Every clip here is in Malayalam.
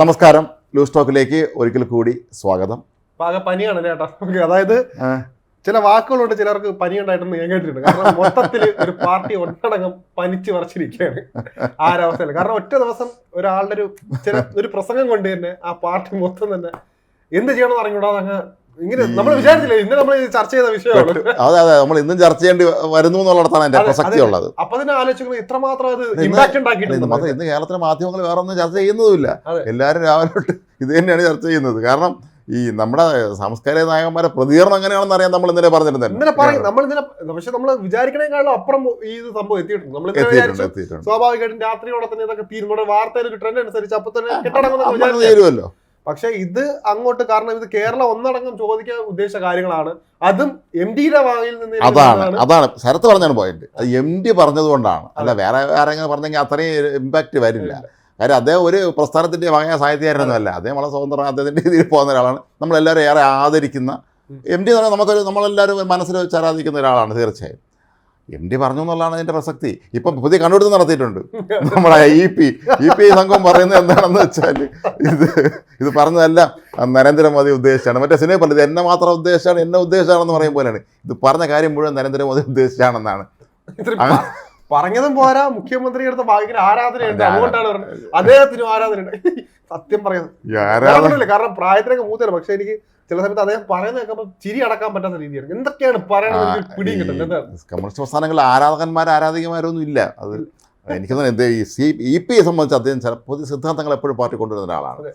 നമസ്കാരം, ലൂസ് ടോക്കിലേക്ക് ഒരിക്കൽ കൂടി സ്വാഗതം. പനിയാണ് ചേട്ടാ. അതായത് ചില വാക്കുകളുണ്ട്, ചിലർക്ക് പനി ഉണ്ടായിട്ടെന്ന് ഞാൻ കേട്ടിട്ടുണ്ട്. കാരണം മൊത്തത്തിൽ ഒരു പാർട്ടി ഒന്നടങ്കം പനിച്ച് വരച്ചിരിക്കുകയാണ് ആ ഒരവസ്ഥയിൽ. കാരണം ഒറ്റ ദിവസം ഒരാളുടെ ഒരു പ്രസംഗം കൊണ്ട് തന്നെ ആ പാർട്ടി മൊത്തം തന്നെ എന്ത് ചെയ്യണമെന്ന് അറിഞ്ഞൂടാതെ അങ്ങ് ഇങ്ങനെ നമ്മൾ വിചാരിച്ചില്ല. ഇന്ന് നമ്മൾ ചർച്ച ചെയ്ത വിഷയമാണ്. അതെ അതെ, നമ്മൾ ഇന്നും ചർച്ച ചെയ്യേണ്ടി വരുന്നു എന്നുള്ളതാണ് എന്റെ പ്രസക്തി ഉള്ളത്. അപ്പൊ തന്നെ ആലോചിക്കുന്നത് ഇത്രമാത്രം അത് ഇമ്പാക്ട് ഉണ്ടാക്കിയിട്ടുണ്ട്. ഇന്ന് കേരളത്തിലെ മാധ്യമങ്ങൾ വേറെ ഒന്നും ചർച്ച ചെയ്യുന്നതുമില്ല. എല്ലാവരും രാവിലെ തൊട്ട് ഇത് തന്നെയാണ് ചർച്ച ചെയ്യുന്നത്. കാരണം ഈ നമ്മുടെ സാംസ്കാരിക നായകന്മാരെ പ്രതികരണം എങ്ങനെയാണെന്ന് അറിയാൻ നമ്മൾ ഇന്നലെ പറഞ്ഞിരുന്നല്ലോ. പക്ഷെ നമ്മൾ വിചാരിക്കണേക്കാളും അപ്പുറം ഈ സംഭവം എത്തിയിട്ടുണ്ട്. നമ്മൾ സ്വാഭാവികമായിട്ടും രാത്രിയോടെ തന്നെ ഇതൊക്കെ തീരുമ്പോൾ വാർത്തയിൽ ഒരു ട്രെൻഡ് അനുസരിച്ച് അപ്പൊ തന്നെ കെട്ടടങ്ങുമല്ലോ. പക്ഷെ ഇത് അങ്ങോട്ട്, കാരണം ഇത് കേരളം ഒന്നടങ്കം ചോദിക്കാൻ ഉദ്ദേശിച്ച കാര്യങ്ങളാണ്. അതും എം ഡിയുടെ വായിൽ നിന്ന്. അതാണ് ശരത്ത് പറഞ്ഞാണ് പോയിന്റ്. അത് എം ഡി പറഞ്ഞതുകൊണ്ടാണ്. അല്ല വേറെ ആരെങ്കിലും പറഞ്ഞെങ്കിൽ അത്രയും ഇമ്പാക്ട് വരില്ല. കാര്യം അദ്ദേഹം ഒരു പ്രസ്ഥാനത്തിന്റെ വകയ സാഹിത്യകാരനൊന്നുമല്ല. അദ്ദേഹം വളരെ സ്വതന്ത്രം അദ്ദേഹത്തിന്റെ രീതിയിൽ പോകുന്ന ഒരാളാണ്. നമ്മളെല്ലാവരും ഏറെ ആദരിക്കുന്ന എം ഡി എന്ന് പറഞ്ഞാൽ നമ്മളെല്ലാവരും മനസ്സിൽ വെച്ച് ആരാധിക്കുന്ന ഒരാളാണ്. തീർച്ചയായും എം ഡി പറഞ്ഞു എന്നുള്ളതാണ് അതിന്റെ പ്രസക്തി. ഇപ്പം പുതിയ കണ്ടുപിടുത്തം നടത്തിയിട്ടുണ്ട്. നമ്മുടെ ഇ പി സംഘം പറയുന്നത് എന്താണെന്ന് വെച്ചാൽ ഇത് പറഞ്ഞതെല്ലാം നരേന്ദ്രമോദി ഉദ്ദേശിച്ചാണ്. മറ്റേ സിനിമ പറഞ്ഞത് എന്നെ മാത്രം ഉദ്ദേശിച്ചാണ്, എന്നെ ഉദ്ദേശിച്ചാണെന്ന് പറയും പോലെയാണ്. ഇത് പറഞ്ഞ കാര്യം മുഴുവൻ നരേന്ദ്രമോദി ഉദ്ദേശിച്ചാണെന്നാണ്. പറഞ്ഞതും പോരാ, മുഖ്യമന്ത്രി എടുത്ത ഭയങ്കര ആരാധനയുണ്ട്. അതുകൊണ്ടാണ് അദ്ദേഹത്തിനും ആരാധനയുണ്ട്. സത്യം പറയുന്നത് കാരണം പ്രായത്തിനൊക്കെ മൂത്തല്ല. പക്ഷെ എനിക്ക് ചില സമയത്ത് അദ്ദേഹം പറയുന്നത് കേൾക്കുമ്പോൾ ചിരി അടക്കാൻ പറ്റാത്ത രീതിയാണ്. എന്തൊക്കെയാണ് പറയുന്നത് പിടിയും കിട്ടുന്നത്. കമ്മ്യൂണിസ്റ്റ് പ്രസ്ഥാനങ്ങളിൽ ആരാധികമാരൊന്നും ഇല്ല. അത് എനിക്ക് തോന്നുന്നത് ഇ പിയെ സംബന്ധിച്ച് അദ്ദേഹം ചില പുതിയ സിദ്ധാന്തങ്ങൾ എപ്പോഴും പാർട്ടി കൊണ്ടുവരുന്ന ഒരാളാണ്.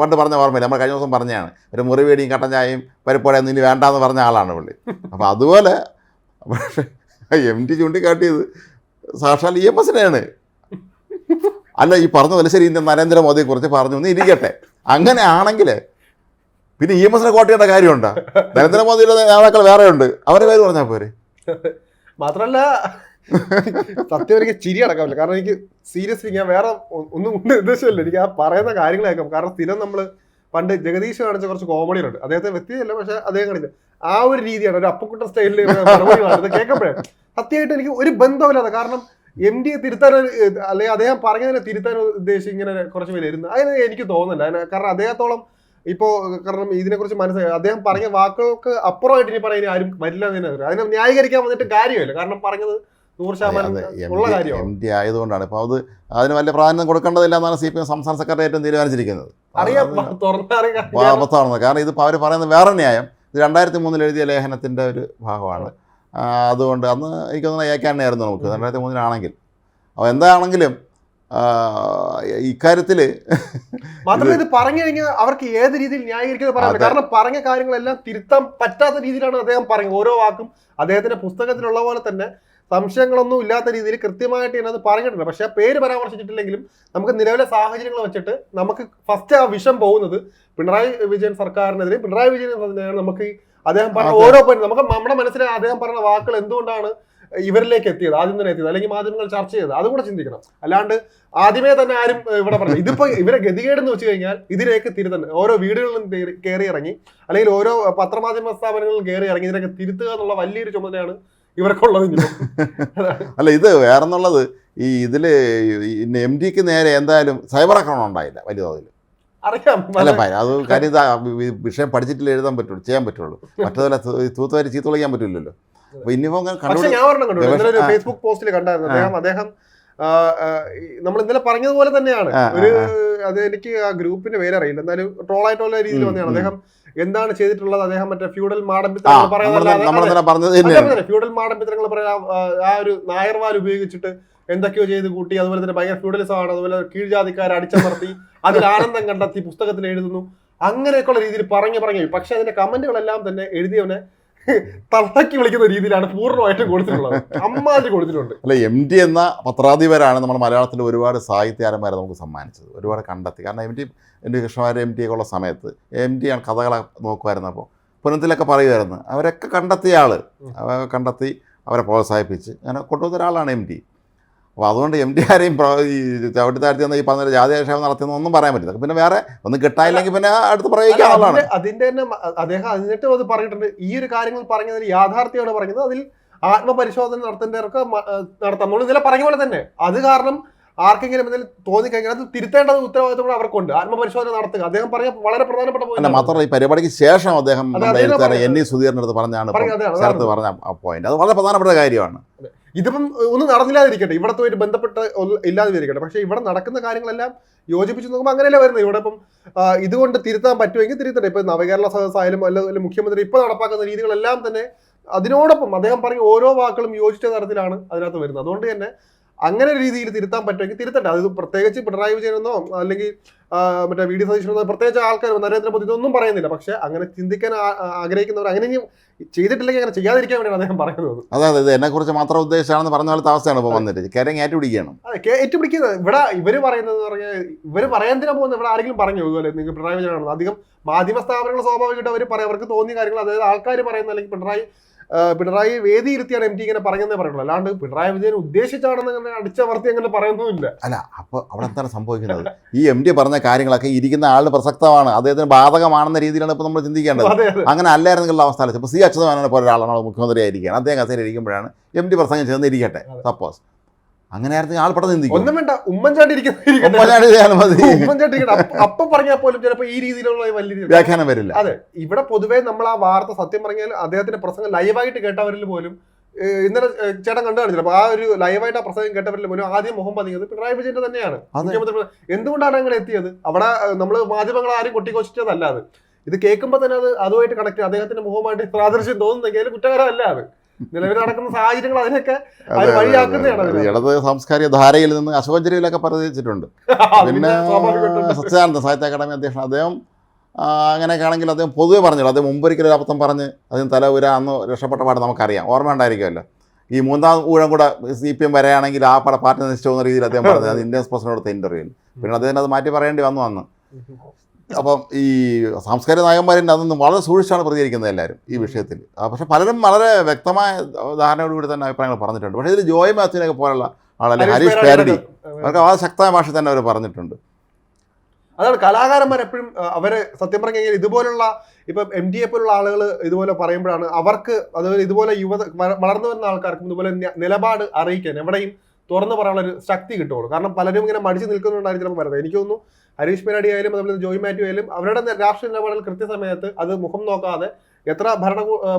പണ്ട് പറഞ്ഞ ഓർമ്മയില്ല, നമ്മൾ കഴിഞ്ഞ ദിവസം പറഞ്ഞതാണ്, ഒരു മുറിവേടിയും കട്ടൻ ചായയും പരിപ്പോടെയൊന്നും ഇനി വേണ്ടാന്ന് പറഞ്ഞ ആളാണ് പുള്ളി. അപ്പം അതുപോലെ പക്ഷേ എം ടി ചൂണ്ടിക്കാട്ടിയത് സാക്ഷാൽ EMSനെയാണ്. അല്ല, ഈ പറഞ്ഞതല്ല ശരി. നരേന്ദ്രമോദിയെ കുറിച്ച് പറഞ്ഞു എന്ന് ഇരിക്കട്ടെ. അങ്ങനെ ആണെങ്കിൽ പിന്നെ EMSനെ കോട്ട് ചെയ്യേണ്ട കാര്യമുണ്ടോ? നരേന്ദ്രമോദിയുടെ നേതാക്കൾ വേറെ ഉണ്ട്, അവരെ പേര് പറഞ്ഞാൽ പോരെ. മാത്രമല്ല സത്യം എനിക്ക് ചിരി അടക്കാമില്ല. കാരണം എനിക്ക് സീരിയസ്ലി ഞാൻ വേറെ ഒന്നും ഉദ്ദേശമില്ല. എനിക്ക് ആ പറയുന്ന കാര്യങ്ങൾ കേൾക്കാം. കാരണം സ്ഥിരം നമ്മൾ പണ്ട് ജഗദീഷ് കാണിച്ച കുറച്ച് കോമഡികളുണ്ട്. അദ്ദേഹത്തെ വ്യക്തിയല്ല, പക്ഷെ അദ്ദേഹം കാണിച്ച ആ ഒരു രീതിയാണ്, ഒരു അപ്പക്കുട്ട സ്റ്റൈലിൽ മറുപടി കേൾക്കപ്പോഴേ സത്യമായിട്ട് എനിക്ക് ഒരു ബന്ധമില്ലാതെ. കാരണം എം ഡിയെ തിരുത്താൻ, അല്ലെങ്കിൽ അദ്ദേഹം പറഞ്ഞതിനെ തിരുത്താൻ ഉദ്ദേശിച്ച് ഇങ്ങനെ കുറച്ച് പേര് ഇരുന്ന് അതിന് എനിക്ക് തോന്നുന്നില്ല. കാരണം അദ്ദേഹത്തോളം ഇപ്പോൾ, കാരണം ഇതിനെക്കുറിച്ച് മനസ്സിലായി, അദ്ദേഹം പറഞ്ഞ വാക്കുകൾക്ക് അപ്പുറമായിട്ട് ഇനി പറയാൻ ആരും വരില്ല എന്ന് തന്നെ. അതിനെ ന്യായീകരിക്കാൻ വന്നിട്ട് കാര്യമില്ല. കാരണം പറഞ്ഞത് 100% ഉള്ള കാര്യമാണ്. എം ഡി ആയതുകൊണ്ടാണ്. ഇപ്പോൾ അതിന് വലിയ പ്രാധാന്യം കൊടുക്കേണ്ടതില്ല എന്നാണ് CPM സംസ്ഥാന സെക്രട്ടേറിയറ്റും തീരുമാനിച്ചിരിക്കുന്നത്. അബദ്ധമാണെന്ന്. കാരണം ഇതിപ്പോൾ അവർ പറയുന്നത് വേറെ ന്യായം. ഇത് 2003 എഴുതിയ ലേഖനത്തിൻ്റെ ഒരു ഭാഗമാണ്. അതുകൊണ്ട് അന്ന് എനിക്ക് തോന്നുന്നത് ഏക്കാനായിരുന്നു നമുക്ക് 2003 അപ്പോൾ എന്താണെങ്കിലും ഇക്കാര്യത്തിൽ മാത്രമല്ല ഇത് പറഞ്ഞു കഴിഞ്ഞാൽ അവർക്ക് ഏത് രീതിയിൽ ന്യായീകരിക്കുന്നത് പറയാം. കാരണം പറഞ്ഞ കാര്യങ്ങളെല്ലാം തിരുത്താൻ പറ്റാത്ത രീതിയിലാണ് അദ്ദേഹം പറഞ്ഞത്. ഓരോ വാക്കും അദ്ദേഹത്തിന്റെ പുസ്തകത്തിലുള്ള പോലെ തന്നെ സംശയങ്ങളൊന്നും ഇല്ലാത്ത രീതിയിൽ കൃത്യമായിട്ട് ഞാനത് പറഞ്ഞിട്ടുണ്ട്. പക്ഷെ ആ പേര് പരാമർശിച്ചിട്ടില്ലെങ്കിലും നമുക്ക് നിലവിലെ സാഹചര്യങ്ങൾ വെച്ചിട്ട് നമുക്ക് ഫസ്റ്റ് ആ വിഷം പോകുന്നത് പിണറായി വിജയൻ സർക്കാരിനെതിരെ, പിണറായി വിജയൻ നമുക്ക് അദ്ദേഹം പറഞ്ഞ ഓരോ പോയിന്റ് നമുക്ക് നമ്മുടെ മനസ്സിലെ അദ്ദേഹം പറഞ്ഞ വാക്കുകൾ എന്തുകൊണ്ടാണ് ഇവരിലേക്ക് എത്തിയത്, ആദ്യം തന്നെ എത്തിയത്, അല്ലെങ്കിൽ മാധ്യമങ്ങൾ ചർച്ച ചെയ്തത്, അതും കൂടെ ചിന്തിക്കണം. അല്ലാണ്ട് ആദ്യമേ തന്നെ ആരും ഇവിടെ പറഞ്ഞു. ഇതിപ്പോ ഇവരെ ഗതികേടെന്ന് വെച്ച് കഴിഞ്ഞാൽ ഇതിലേക്ക് തിരുത്തന്നെ ഓരോ വീടുകളിലും കയറി ഇറങ്ങി, അല്ലെങ്കിൽ ഓരോ പത്രമാധ്യമ സ്ഥാപനങ്ങളിലും കയറി ഇറങ്ങി ഇതിനൊക്കെ തിരുത്തുക എന്നുള്ള വലിയൊരു ചുമതലയാണ് ഇവർക്കുള്ളത്. അല്ല, ഇത് വേറെന്നുള്ളത് ഈ ഇതില് എം ഡിക്ക് നേരെ എന്തായാലും സൈബർ ആക്രമണം ഉണ്ടായില്ല വലിയ തോതിൽ. അറിയാം. അല്ല, അത് കാര്യം വിഷയം പഠിച്ചിട്ടില്ല എഴുതാൻ പറ്റുള്ളൂ, ചെയ്യാൻ പറ്റുള്ളൂ. മറ്റേതുപോലെ തൂത്തുവാരി ചീത്ത വിളിക്കാൻ പറ്റില്ലല്ലോ. അപ്പൊ ഇനിയിപ്പോ ഞാൻ ഫേസ്ബുക്ക് പോസ്റ്റിൽ കണ്ടായിരുന്നു അദ്ദേഹം നമ്മൾ ഇന്നലെ പറഞ്ഞതുപോലെ തന്നെയാണ്. അത് എനിക്ക് ആ ഗ്രൂപ്പിന്റെ പേര് അറിയില്ല, എന്നാലും ട്രോൾ ആയിട്ടുള്ള രീതിയിൽ വന്നതാണ്. അദ്ദേഹം എന്താണ് ചെയ്തിട്ടുള്ളത്, അദ്ദേഹം മറ്റേ ഫ്യൂഡൽ മാടമ്പിത്തരങ്ങൾ പറയാൻ, ഫ്യൂഡൽ മാടമ്പിത്തരങ്ങൾ പറയാൻ ആ ഒരു നായർവാൽ ഉപയോഗിച്ചിട്ട് എന്തൊക്കെയോ ചെയ്ത് കൂട്ടി. അതുപോലെ തന്നെ ഭയങ്കര ഫ്യൂഡലിസം ആണ്. അതുപോലെ കീഴ്ജാതിക്കാരെ അടിച്ചമർത്തി അതിൽ ആനന്ദം കണ്ടെത്തി പുസ്തകത്തിൽ എഴുതുന്നു. അങ്ങനെയൊക്കെയുള്ള രീതിയിൽ പറഞ്ഞു. പക്ഷെ അതിന്റെ കമന്റുകളെല്ലാം തന്നെ എഴുതിയവനെ തള്ളക്കി വിളിക്കുന്ന രീതിയിലാണ് പൂർണ്ണമായിട്ടും കൊടുത്തിട്ടുള്ളത്. അമ്മാതിരി കൊടുത്തിട്ടുണ്ട്. അല്ല, എം ഡി എന്ന പത്രാധിപരാണ് നമ്മുടെ മലയാളത്തിൽ ഒരുപാട് സാഹിത്യകാരന്മാരെ നമുക്ക് സമ്മാനിച്ചത്, ഒരുപാട് കണ്ടെത്തി. കാരണം എം ടി കൃഷ്ണമാർ എം ടി ഒക്കെ ഉള്ള സമയത്ത് എം ടി ആണ് കഥകളെ നോക്കുമായിരുന്നപ്പോൾ പുനത്തിലൊക്കെ പറയുമായിരുന്നു. അവരൊക്കെ കണ്ടെത്തിയ ആൾ, കണ്ടെത്തി അവരെ പ്രോത്സാഹിപ്പിച്ച് അങ്ങനെ കൊണ്ടുവന്ന ഒരാളാണ് എം ടി. അപ്പോൾ അതുകൊണ്ട് എം ഡി ആരെയും ഈ ചവിട്ടി താഴ്ത്തി വന്ന ഈ പറഞ്ഞ ജാതിയാക്ഷേപം നടത്തിയെന്നൊന്നും പറയാൻ പറ്റില്ല. പിന്നെ വേറെ ഒന്നും കിട്ടായില്ലെങ്കിൽ പിന്നെ അടുത്ത് പ്രയോഗിക്കാനുള്ളതാണ്. അതിന്റെ തന്നെ അദ്ദേഹം എന്നിട്ടും അത് പറഞ്ഞിട്ടുണ്ട്. ഈ ഒരു കാര്യങ്ങൾ പറഞ്ഞതിൽ യാഥാർത്ഥ്യമാണ് പറഞ്ഞത്. അതിൽ ആത്മപരിശോധന നടത്തേണ്ടവർക്ക് നടത്താം. നമ്മൾ ഇതിലെ പറഞ്ഞ പോലെ തന്നെ അത് കാരണം ആർക്കെങ്കിലും എന്തെങ്കിലും തോന്നിക്കഴിഞ്ഞാൽ അത് തിരുത്തേണ്ടത് ഉത്തരവാദിത്വം കൂടെ അവർക്കുണ്ട്. ആത്മപരിശോധന നടത്തുക. അദ്ദേഹം പറഞ്ഞ വളരെ പ്രധാനപ്പെട്ട അല്ല മാത്രമല്ല ഈ പരിപാടിക്ക് ശേഷം അദ്ദേഹം എൻ സുധീറിന്റെ അടുത്ത് പറഞ്ഞാണ് ശരത്ത് പറഞ്ഞ പോയിന്റ്. അത് വളരെ പ്രധാനപ്പെട്ട കാര്യമാണ്. ഇതിപ്പം ഒന്നും നടന്നില്ലാതിരിക്കട്ടെ, ഇവിടത്തെ ഒരു ബന്ധപ്പെട്ട് ഇല്ലാതിരിക്കട്ടെ, പക്ഷെ ഇവിടെ നടക്കുന്ന കാര്യങ്ങളെല്ലാം യോജിപ്പിച്ച് നോക്കുമ്പോൾ അങ്ങനെയല്ല വരുന്നത്. ഇവിടെ ഇപ്പം ഇതുകൊണ്ട് തിരുത്താൻ പറ്റുമെങ്കിൽ തിരുത്തട്ടെ. ഇപ്പൊ നവകേരള സദസ് ആയാലും അല്ലെങ്കിൽ മുഖ്യമന്ത്രി ഇപ്പൊ നടപ്പാക്കുന്ന രീതികളെല്ലാം തന്നെ അതിനോടൊപ്പം അദ്ദേഹം പറഞ്ഞ ഓരോ വാക്കുകളും യോജിച്ച തരത്തിലാണ് അതിനകത്ത് വരുന്നത്. അതുകൊണ്ട് തന്നെ അങ്ങനെ ഒരു രീതിയിൽ തിരുത്താൻ പറ്റുമെങ്കിൽ തിരുത്തട്ടെ. അത് പ്രത്യേകിച്ച് പിണറായി വിജയനെന്നോ അല്ലെങ്കിൽ മറ്റേ വി ഡി സതീശനെന്നോ പ്രത്യേകിച്ച് ആൾക്കാർ നരേന്ദ്രമോദി ഇതൊന്നും പറയുന്നില്ല. പക്ഷെ അങ്ങനെ ചിന്തിക്കാൻ ആഗ്രഹിക്കുന്നവർ അങ്ങനെ ചെയ്തിട്ടില്ലെങ്കിൽ അങ്ങനെ ചെയ്യാതിരിക്കാൻ വേണ്ടിയാണ് അദ്ദേഹം പറയുന്നത്. അതായത് ഇത് എന്നെ കുറിച്ച് മാത്രം ഉദ്ദേശിച്ചാണെന്ന് പറഞ്ഞ പോലത്തെ അവസ്ഥയാണ് ഇപ്പോൾ വന്നിട്ട് കാര്യം ഏറ്റുപിടിക്കുകയാണ്. അതെ, ഏറ്റുപിടിക്കുന്നത്. ഇവിടെ ഇവര് പറയുന്നത് പറഞ്ഞാൽ ഇവര് പറയാൻ പോകുന്നത് ഇവിടെ ആരെങ്കിലും പറഞ്ഞു അതുപോലെ നിങ്ങൾ പിണറായി വിജയനാണെന്ന്. അധികം മാധ്യമ സ്ഥാപനങ്ങൾ സ്വാഭാവികമായിട്ട് അവർ പറയാം, അവർക്ക് തോന്നിയ കാര്യങ്ങൾ, അതായത് ആൾക്കാർ പറയുന്ന അല്ലെങ്കിൽ പിണറായി വേദിയിരുത്തിയാണ് MT ഇങ്ങനെ പറഞ്ഞതേ പറയുള്ളൂ. അല്ലാണ്ട് പിണറായി വിജയൻ ഉദ്ദേശിച്ചാണെന്ന് അടിച്ചമർത്തി അങ്ങനെ പറയുന്നുമില്ല. അല്ല, അപ്പോൾ അവിടെ എന്താണ് സംഭവിക്കുന്നത്? ഈ MT പറഞ്ഞ കാര്യങ്ങളൊക്കെ ഇരിക്കുന്ന ആളിന് പ്രസക്തമാണ്, അദ്ദേഹത്തിന് ബാധകമാണെന്ന രീതിയിലാണ് ഇപ്പോൾ നമ്മൾ ചിന്തിക്കേണ്ടത്. അങ്ങനെ അല്ലായിരുന്നെങ്കിൽ അവസ്ഥ അല്ല. ഇപ്പോൾ C അച്യുതാനന്ദനെ പോലെ ഒരാളാണ് മുഖ്യമന്ത്രി ആയിരിക്കുകയാണ്, അദ്ദേഹം കസേരയിൽ ഇരിക്കുമ്പോഴാണ് MT പ്രസംഗം ചേർന്നിരിക്കട്ടെ സപ്പോസ്. അങ്ങനെ ആയിരുന്നെങ്കിൽ ആൾ പെട്ടെന്ന് ചിന്തിക്കും. ഒന്നും വേണ്ട, ഉമ്മൻചാണ്ടി അപ്പം പറഞ്ഞാൽ പോലും ചിലപ്പോൾ ഈ രീതിയിലുള്ള വലിയ വ്യാഖ്യാനം വരില്ല. അതെ, ഇവിടെ പൊതുവേ നമ്മൾ ആ വാർത്ത സത്യം പറഞ്ഞാൽ അദ്ദേഹത്തിന്റെ പ്രസംഗം ലൈവായിട്ട് കേട്ടവരിൽ പോലും ഇന്നലെ ചേട്ടൻ കണ്ടു കാണിച്ചില്ല. അപ്പൊ ആ ഒരു ലൈവായിട്ട് ആ പ്രസംഗം കേട്ടവരിൽ പോലും ആദ്യം മുഖം പതിഞ്ഞത് പിണറായി വിജയന്റെ തന്നെയാണ് മുഖ്യമന്ത്രി. എന്തുകൊണ്ടാണ് അങ്ങനെ എത്തിയത്? അവിടെ നമ്മൾ മാധ്യമങ്ങൾ ആരും കൊട്ടിക്കൊച്ചിച്ചതല്ല. അത് ഇത് കേൾക്കുമ്പോൾ തന്നെ അതുമായിട്ട് കണക്ട് അദ്ദേഹത്തിന്റെ മുഖമായിട്ട് സാദൃശ്യം തോന്നുന്നെങ്കിൽ കുറ്റകരമല്ല. അത് നിലവിൽ നടക്കുന്ന സാഹചര്യങ്ങൾ അതിനൊക്കെ വഴിയാക്കുന്നതാണ്. ഇടത് സാംസ്കാരിക ധാരയിൽ നിന്ന് അശോകഞ്ചേരിയിലൊക്കെ പറഞ്ഞിട്ടുണ്ട്. പിന്നെ സച്ചിദാനന്ദ സാഹിത്യ അക്കാദമി അധ്യക്ഷൻ അദ്ദേഹം അങ്ങനെയൊക്കെ ആണെങ്കിൽ അദ്ദേഹം പൊതുവെ പറഞ്ഞല്ലോ, അദ്ദേഹം മുമ്പൊരിക്കലും അബദ്ധം പറഞ്ഞ് അതിന് തല അന്ന് രക്ഷപ്പെട്ട പാട് നമുക്കറിയാം, ഓർമ്മ ഉണ്ടായിരിക്കുമല്ലോ. ഈ മൂന്നാം ഊഴം കൂടെ CPM വരെയാണെങ്കിൽ ആ പാർട്ടി നശിച്ചുപോകുന്ന രീതിയിൽ അദ്ദേഹം പറഞ്ഞത് അത് ഇന്ത്യൻ എക്സ്പ്രസിനോട് കൊടുത്ത ഇൻ്റർവ്യൂവിൽ. പിന്നെ അദ്ദേഹത്തിന് അത് മാറ്റി പറയേണ്ടി വന്നു അന്ന്. അപ്പം ഈ സാംസ്കാരിക നായകന്മാരിൻ്റെ അതൊന്നും വളരെ സൂക്ഷിച്ചാണ് പ്രതികരിക്കുന്നത് എല്ലാവരും ഈ വിഷയത്തിൽ. പക്ഷെ പലരും വളരെ വ്യക്തമായ ധാരണയോടുകൂടി തന്നെ അഭിപ്രായങ്ങൾ പറഞ്ഞിട്ടുണ്ട്. പക്ഷേ ഇതിൽ ജോയ് മാത്യുവിനൊക്കെ പോലുള്ള ആളല്ലേ ഹരീഷ് പേരടി, അവർക്ക് വളരെ ശക്തമായ ഭാഷ തന്നെ അവർ പറഞ്ഞിട്ടുണ്ട്. അതാണ് കലാകാരന്മാർ എപ്പോഴും അവര് സത്യം പറഞ്ഞു കഴിഞ്ഞാൽ ഇതുപോലുള്ള ഇപ്പം MT പോലുള്ള ആളുകൾ ഇതുപോലെ പറയുമ്പോഴാണ് അവർക്ക് അതുപോലെ ഇതുപോലെ വളർന്നു വരുന്ന ആൾക്കാർക്കും ഇതുപോലെ നിലപാട് അറിയിക്കാൻ എവിടെയും തുറന്നു പറയാനുള്ള ഒരു ശക്തി കിട്ടുള്ളൂ. കാരണം പലരും ഇങ്ങനെ മടിച്ചു നിൽക്കുന്നുണ്ടായിരിക്കും ചിലപ്പോൾ പറയുന്നത്. എനിക്ക് തോന്നുന്നു ഹരീഷ് പേരടി ആയാലും അതുപോലെ ജോയ് മാത്യു ആയാലും അവരുടെ രാഷ്ട്രീയ നിലപാടുകൾ കൃത്യസമയത്ത് അത് മുഖം നോക്കാതെ എത്ര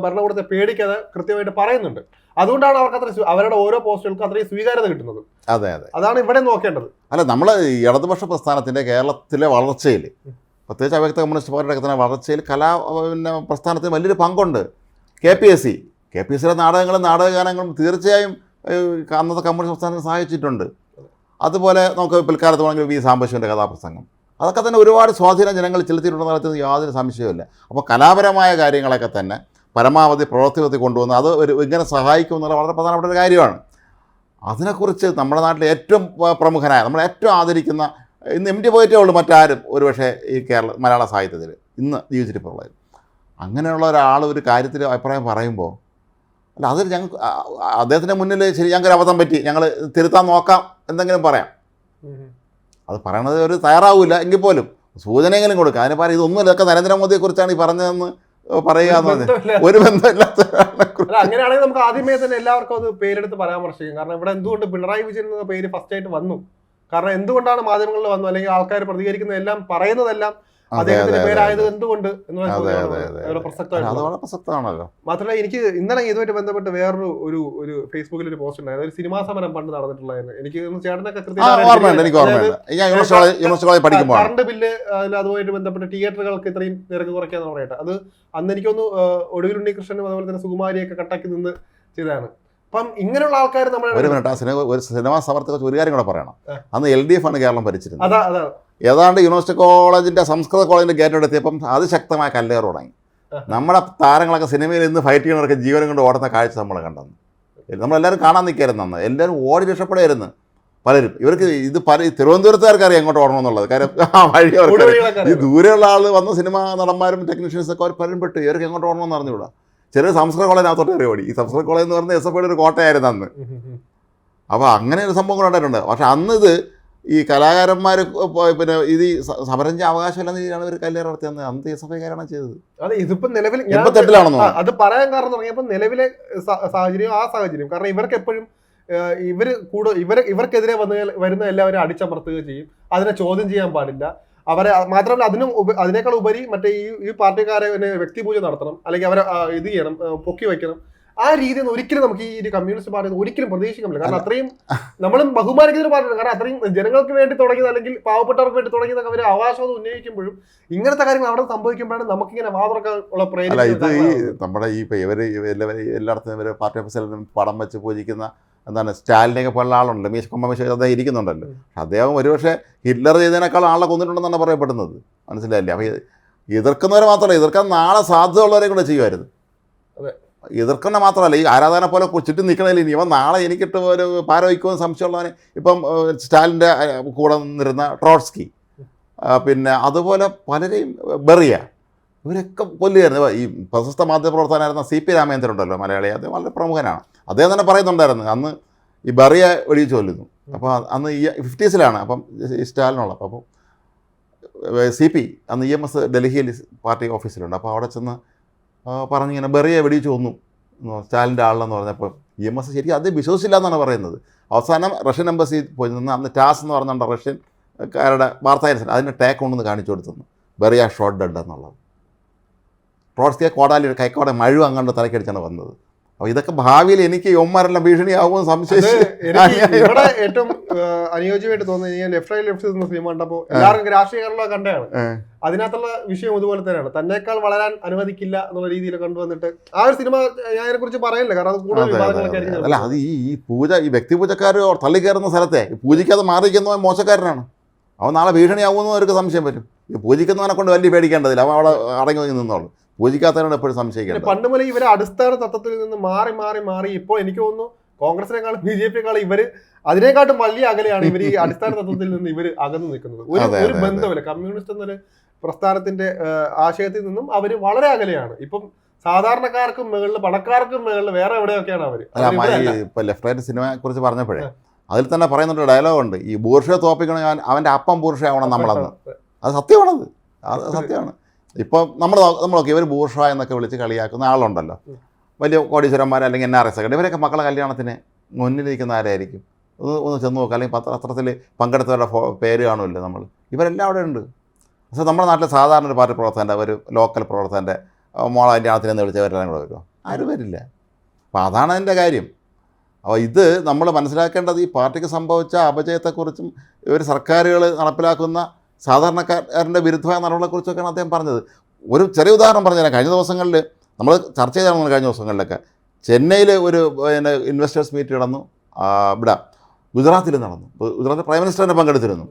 ഭരണകൂടത്തെ പേടിക്കാതെ കൃത്യമായിട്ട് പറയുന്നുണ്ട്. അതുകൊണ്ടാണ് അവർക്ക് അത്ര അവരുടെ ഓരോ പോസ്റ്റുകൾക്കും അത്രയും സ്വീകാര്യത കിട്ടുന്നത്. അതെ അതെ, അതാണ് ഇവിടെ നോക്കേണ്ടത്. അല്ല, നമ്മൾ ഇടതുപക്ഷ പ്രസ്ഥാനത്തിൻ്റെ കേരളത്തിലെ വളർച്ചയിൽ, പ്രത്യേകിച്ച് അവ്യക്ത കമ്മ്യൂണിസ്റ്റ് പാർട്ടിയുടെ തന്നെ വളർച്ചയിൽ പ്രസ്ഥാനത്തിന് വലിയൊരു പങ്കുണ്ട്. KPSCയിലെ നാടകങ്ങളും നാടകഗാനങ്ങളും തീർച്ചയായും അന്നത്തെ കമ്മ്യൂണിസ്റ്റ് പ്രസ്ഥാനത്തിന് സഹായിച്ചിട്ടുണ്ട്. അതുപോലെ നമുക്ക് പിൽക്കാലത്ത് വേണമെങ്കിൽ V സാംബശിവൻ്റെ കഥാപ്രസംഗം, അതൊക്കെ തന്നെ ഒരുപാട് സ്വാധീനം ജനങ്ങൾ ചെലുത്തിയിട്ടുണ്ടെന്ന് പറയുന്നത് യാതൊരു സംശയവുമില്ല. അപ്പോൾ കലാപരമായ കാര്യങ്ങളൊക്കെ തന്നെ പരമാവധി പ്രവർത്തിപത്തി കൊണ്ടുവന്ന് അത് ഇങ്ങനെ സഹായിക്കും എന്നുള്ള വളരെ പ്രധാനപ്പെട്ട ഒരു കാര്യമാണ്. അതിനെക്കുറിച്ച് നമ്മുടെ നാട്ടിലെ ഏറ്റവും പ്രമുഖനായ, നമ്മൾ ഏറ്റവും ആദരിക്കുന്ന, ഇന്ന് MT പോയിട്ടേ ഉള്ളൂ മറ്റാരും ഒരുപക്ഷെ ഈ മലയാള സാഹിത്യത്തിൽ ഇന്ന് ജീവിച്ചിരിപ്പുള്ളത്. അങ്ങനെയുള്ള ഒരാൾ ഒരു കാര്യത്തിൽ അഭിപ്രായം പറയുമ്പോൾ അല്ല, അതിൽ ഞങ്ങൾക്ക് അദ്ദേഹത്തിൻ്റെ മുന്നിൽ ശരി ഞങ്ങൾക്കൊരു അബദ്ധം പറ്റി, ഞങ്ങൾ തിരുത്താൻ നോക്കാം എന്തെങ്കിലും പറയാം. അത് പറയണത് ഒരു തയ്യാറാവില്ല എങ്കിൽ പോലും സൂചനയെങ്കിലും കൊടുക്കുക. അതിന് പറയാം ഇതൊന്നുമില്ല, ഇതൊക്കെ നരേന്ദ്രമോദിയെക്കുറിച്ചാണ് ഈ പറഞ്ഞതെന്ന് പറയുക എന്നത് ഒരു ബന്ധമില്ലാത്ത. അങ്ങനെയാണെങ്കിൽ നമുക്ക് ആദ്യമേ തന്നെ എല്ലാവർക്കും അത് പേരെടുത്ത് പരാമർശിക്കും. കാരണം ഇവിടെ എന്തുകൊണ്ട് പിണറായി വിജയൻ എന്ന പേര് ഫസ്റ്റ് ആയിട്ട് വന്നു, കാരണം എന്തുകൊണ്ടാണ് മാധ്യമങ്ങളിൽ വന്നു, അല്ലെങ്കിൽ ആൾക്കാർ പ്രതികരിക്കുന്ന എല്ലാം പറയുന്നതെല്ലാം അദ്ദേഹത്തിന്റെ പേരായത് എന്തുകൊണ്ട് പ്രസക്തമാണല്ലോ. മാത്രമല്ല എനിക്ക് ഇന്നലെ ഇതുമായിട്ട് ബന്ധപ്പെട്ട് വേറൊരു ഒരു ഫേസ്ബുക്കിൽ ഒരു പോസ്റ്റ് ഉണ്ടായത്, ഒരു സിനിമാ സമരം പണ്ട് നടന്നിട്ടുള്ളതായിരുന്നു. എനിക്ക് ചേട്ടനൊക്കെ കറണ്ട് ബില്ല് അതുമായിട്ട് ബന്ധപ്പെട്ട് തിയേറ്ററുകൾക്ക് ഇത്രയും നിരക്ക് കുറയ്ക്കാന്ന് പറയട്ടെ. അത് അന്ന് എനിക്കൊന്ന് ഒടുവിൽ ഉണ്ണികൃഷ്ണനും അതുപോലെ തന്നെ സുകുമാരിയൊക്കെ കട്ടാക്കി നിന്ന് ചെയ്തതാണ്. അപ്പം ഇങ്ങനെയുള്ള ആൾക്കാർ നമ്മുടെ ഒരു സിനിമാ സമരത്തെ ഒരു കാര്യം കൂടെ പറയണം. അന്ന് LDF ആണ് കേരളം ഭരിച്ചിരുന്നത്. ഏതാണ്ട് യൂണിവേഴ്സിറ്റി കോളേജിൻ്റെ സംസ്കൃത കോളേജിൻ്റെ ഗേറ്റോടെത്തിയപ്പം അതിശക്തമായ കല്ലേറ് തുടങ്ങി. നമ്മുടെ താരങ്ങളൊക്കെ സിനിമയിൽ നിന്ന് ഫൈറ്റ് ചെയ്യുന്നവർക്ക് ജീവനം കൊണ്ട് ഓടുന്ന കാഴ്ച നമ്മൾ കണ്ടെന്ന്. നമ്മളെല്ലാവരും കാണാൻ നിൽക്കായിരുന്നു. അന്ന് എല്ലാവരും ഓടി രക്ഷപ്പെടുമായിരുന്നു പലരും. ഇവർക്ക് ഇത് തിരുവനന്തപുരത്തുകാർക്ക് അറിയാം എങ്ങോട്ട് ഓടണമെന്നുള്ളത്. കാര്യം ആ വഴി അവർക്ക് ഈ ദൂരെയുള്ള ആൾ വന്ന സിനിമാ നടന്മാരും ടെക്നീഷ്യൻസൊക്കെ അവർ പലരും പെട്ട് ഇവർക്ക് എങ്ങോട്ട് ഓടണമെന്ന് അറിഞ്ഞുകൂടാ. ചിലർ സംസ്കൃത കോളേജിനകത്തോട്ട് കയറി ഓടി. ഈ സംസ്കൃത കോളേജ് എന്ന് പറഞ്ഞാൽ SFIയുടെ ഒരു കോട്ടയായിരുന്നു അന്ന്. അപ്പോൾ അങ്ങനെ ഒരു സംഭവം ഉണ്ടായിട്ടുണ്ട്. പക്ഷെ അന്ന് ഇത് ഈ കലാകാരന്മാർ പിന്നെ ഇത് സമരം ചെയ്യാൻ അവകാശമില്ലെന്ന രീതിയിലാണ് ഒരു കല്ലേറ് നടത്തിയത്. അന്ന് SFIക്കാരാണ് ചെയ്തത്. അതെ, ഇതിപ്പോ നിലവിൽ 88-ലാണെന്നോ അത് പറയാൻ കാരണം തുടങ്ങിയപ്പോൾ നിലവിലെ സാഹചര്യം കാരണം ഇവർക്ക് എപ്പോഴും ഇവർക്കെതിരെ വരുന്ന എല്ലാവരും അടിച്ചമർത്തുകയും ചെയ്യും. അതിനെ ചോദ്യം ചെയ്യാൻ പാടില്ല. അവരെ മാത്രമല്ല അതിനേക്കാൾ ഉപരി മറ്റേ ഈ പാർട്ടിക്കാരെ വ്യക്തിപൂജ നടത്തണം, അല്ലെങ്കിൽ അവരെ ഇത് ചെയ്യണം, പൊക്കി വയ്ക്കണം. ആ രീതിയിൽ നിന്ന് ഒരിക്കലും നമുക്ക് ഈ ഒരു കമ്മ്യൂണിസ്റ്റ് പാർട്ടി ഒരിക്കലും പ്രതീക്ഷിക്കാൻ പറ്റില്ല. കാരണം അത്രയും നമ്മളും ബഹുമാനിക്കുന്ന ഒരു പാർട്ടിയാണ്. കാരണം അത്രയും ജനങ്ങൾക്ക് വേണ്ടി തുടങ്ങിയത്, അല്ലെങ്കിൽ പാവപ്പെട്ടവർക്ക് വേണ്ടി തുടങ്ങിയതൊക്കെ അവർ അവകാശം ഉന്നയിക്കുമ്പോഴും ഇങ്ങനത്തെ കാര്യങ്ങൾ അവിടെ സംഭവിക്കുമ്പോഴാണ് നമുക്കിങ്ങനെ വാതുറക്കാൻ ഉള്ള അല്ല, ഇത് ഈ നമ്മുടെ ഈ എല്ലായിടത്തും ഇവർ പാർട്ടി ഓഫീസിലും പടം വെച്ച് പൂജിക്കുന്ന എന്താണ് സ്റ്റാലിനെയൊക്കെ പോലുള്ള ആളുണ്ടല്ലോ, മീശ അദ്ദേഹം ഇരിക്കുന്നുണ്ടല്ലോ. അദ്ദേഹം ഒരുപക്ഷെ ഹിറ്റ്ലർ ചെയ്തതിനേക്കാൾ ആളെ കൊന്നിട്ടുണ്ടെന്നാണ് പറയപ്പെടുന്നത്. മനസ്സിലായില്ലേ? അപ്പോൾ എതിർക്കുന്നവരെ മാത്രമല്ല, എതിർക്കാൻ നാളെ സാധ്യതയുള്ളവരെ കൂടെ ചെയ്യുമായിരുന്നു. എതിർക്കുന്ന മാത്രമല്ല, ഈ ആരാധന പോലെ ചുറ്റും നിൽക്കണതിൽ ഇനി ഇവൻ നാളെ എനിക്കിട്ട് ഒരു പാരവയ്ക്കുമെന്ന് സംശയമുള്ളവനെ, ഇപ്പം സ്റ്റാലിൻ്റെ കൂടെ നിന്നിരുന്ന ട്രോട്സ്കി, പിന്നെ അതുപോലെ പലരെയും ബെറിയ, ഇവരൊക്കെ കൊല്ലുകയായിരുന്നു. ഈ പ്രശസ്ത മാധ്യമപ്രവർത്തകനായിരുന്ന CP രാമേന്ദ്രൻ ഉണ്ടല്ലോ, മലയാളി, അദ്ദേഹം വളരെ പ്രമുഖനാണ്. അദ്ദേഹം തന്നെ പറയുന്നുണ്ടായിരുന്നു അന്ന് ഈ ബെറിയ വെടിയിച്ച് കൊല്ലുന്നു. അപ്പോൾ അന്ന് ഈ 50s അപ്പം ഈ സ്റ്റാലിനുള്ളത്. അപ്പോൾ CP അന്ന് EMS ഡൽഹിയിൽ പാർട്ടി ഓഫീസിലുണ്ട്. അപ്പോൾ അവിടെ ചെന്ന് പറഞ്ഞിങ്ങനെ ബെറിയെ വെടിയിച്ച് കൊന്നു സ്റ്റാലിൻ്റെ ആളെന്ന് പറഞ്ഞപ്പോൾ EMS ശരിക്കും അത് വിശ്വസിച്ചില്ല എന്നാണ് പറയുന്നത്. അവസാനം റഷ്യൻ എംബസി പോയി നിന്ന് അന്ന് ടാസ് എന്ന് പറഞ്ഞുകൊണ്ട് റഷ്യൻകാരുടെ വാർത്താനുസരിച്ച് അതിൻ്റെ ടാക്ക് കൊണ്ടുവന്ന് കാണിച്ചു കൊടുത്തു, ബെറിയ ഷോട്ട് ഡെഡ് എന്നുള്ളത്. ട്രോട്സ്കിയെ കോടാലി കൈക്കോടെ മഴ അങ്ങോട്ട് തലക്കടിച്ചാണ് വന്നത്. അപ്പോൾ ഇതൊക്കെ ഭാവിയിൽ എനിക്ക് യൗമാരെല്ലാം ഭീഷണിയാവുമെന്ന് സംശയിച്ച് ഇവിടെ ഏറ്റവും അനുയോജ്യമായിട്ട് തോന്നുന്നത് ലെഫ്റ്റ് റൈറ്റ് ലെഫ്റ്റ് എന്ന സിനിമ കണ്ടപ്പോൾ എല്ലാവർക്കും രാഷ്ട്രീയക്കാരുള്ള കണ്ടാണ്. അതിനകത്തുള്ള വിഷയം ഇതുപോലെ തന്നെയാണ്, തന്നേക്കാൾ വളരാൻ അനുവദിക്കില്ല എന്നുള്ള രീതിയിൽ കൊണ്ടുവന്നിട്ട് ആ ഒരു സിനിമ ഞാൻ അതിനെ കുറിച്ച് പറയുന്നില്ല. കാരണം അത് കൂടുതൽ വിവാദങ്ങളൊക്കെ ആയിരിക്കും. അല്ല, അത് ഈ പൂജ, ഈ വ്യക്തിപൂജക്കാർ തള്ളിക്കയറുന്ന സ്ഥലത്തെ പൂജിക്കാതെ മാറിയിരിക്കുന്നവൻ മോശക്കാരനാണ്. അവൻ നാളെ ഭീഷണിയാവുമെന്ന് അവർക്ക് സംശയം വരും. ഈ പൂജിക്കുന്നവനെ കൊണ്ട് വലിയ പേടിക്കേണ്ടതില്ല, അവൻ അവിടെ അടങ്ങി നിന്നോളൂ. പൂജിക്കാത്തവരോട് എപ്പോഴും സംശയിക്കുന്നത്. പണ്ട് മുതൽ ഇവരെ അടിസ്ഥാന തത്വത്തിൽ നിന്ന് മാറി മാറി മാറി ഇപ്പോൾ എനിക്ക് തോന്നുന്നു കോൺഗ്രസിനേക്കാളും BJP-യെക്കാളും ഇവര് അതിനേക്കാട്ടും വലിയ അകലെയാണ് ഇവർ ഈ അടിസ്ഥാന തത്വത്തിൽ നിന്ന് ഇവർ അകന്നു നിൽക്കുന്നത്. ഒരു ബന്ധമില്ല. കമ്മ്യൂണിസ്റ്റ് എന്നൊരു പ്രസ്ഥാനത്തിന്റെ ആശയത്തിൽ നിന്നും അവര് വളരെ അകലെയാണ്. ഇപ്പം സാധാരണക്കാർക്കും മുകളിൽ, പണക്കാർക്കും മുകളിൽ വേറെ എവിടെയൊക്കെയാണ് അവര്. ഇപ്പൊ ലെഫ്റ്റ് റൈറ്റ് സിനിമയെ കുറിച്ച് പറഞ്ഞപ്പോഴേ അതിൽ തന്നെ പറയുന്നൊരു ഡയലോഗുണ്ട്, ഈ ബൂർഷയെ തോപ്പിക്കണമെങ്കിൽ അവൻ്റെ അപ്പം ബൂർഷയാവണം നമ്മളന്ന്. അത് സത്യമാണത്, അത് സത്യമാണ്. ഇപ്പോൾ നമ്മളൊക്കെ ഇവർ ബൂർഷ എന്നൊക്കെ വിളിച്ച് കളിയാക്കുന്ന ആളുണ്ടല്ലോ, വലിയ കോടീശ്വരന്മാർ അല്ലെങ്കിൽ NRS ഒക്കെ, ഇവരൊക്കെ മക്കളെ കല്യാണത്തിന് മുന്നിലിരിക്കുന്ന ആരായിരിക്കും? ഒന്ന് ചെന്ന് നോക്കുക, അല്ലെങ്കിൽ പത്രത്തിൽ പങ്കെടുത്തവരുടെ പേര് കാണുമല്ലോ നമ്മൾ. ഇവരെല്ലാം അവിടെ ഉണ്ട്. പക്ഷേ നമ്മുടെ നാട്ടിൽ സാധാരണ ഒരു പാർട്ടി പ്രവർത്തകൻ്റെ, ഒരു ലോക്കൽ പ്രവർത്തകൻ്റെ മോളെ കല്യാണത്തിന് എന്ന് വിളിച്ചവരെല്ലാം കൂടെ വരുമോ? ആരും വരില്ല. അപ്പോൾ അതാണ് അതിൻ്റെ കാര്യം. അപ്പോൾ ഇത് നമ്മൾ മനസ്സിലാക്കേണ്ടത് ഈ പാർട്ടിക്ക് സംഭവിച്ച അപജയത്തെക്കുറിച്ചും ഇവർ സർക്കാരുകൾ നടപ്പിലാക്കുന്ന സാധാരണക്കാരൻ്റെ വിരുദ്ധമായ നടപടികളെക്കുറിച്ചൊക്കെയാണ് അദ്ദേഹം പറഞ്ഞത്. ഒരു ചെറിയ ഉദാഹരണം പറഞ്ഞുതരാം. കഴിഞ്ഞ ദിവസങ്ങളിൽ നമ്മൾ ചർച്ച ചെയ്താണ്, കഴിഞ്ഞ ദിവസങ്ങളിലൊക്കെ ചെന്നൈയിൽ ഒരു ഇൻവെസ്റ്റേഴ്സ് മീറ്റ് നടന്നു, ഇവിടെ ഗുജറാത്തിൽ നടന്നു. ഗുജറാത്തിൽ പ്രൈം മിനിസ്റ്റർ തന്നെ പങ്കെടുത്തിരുന്നു.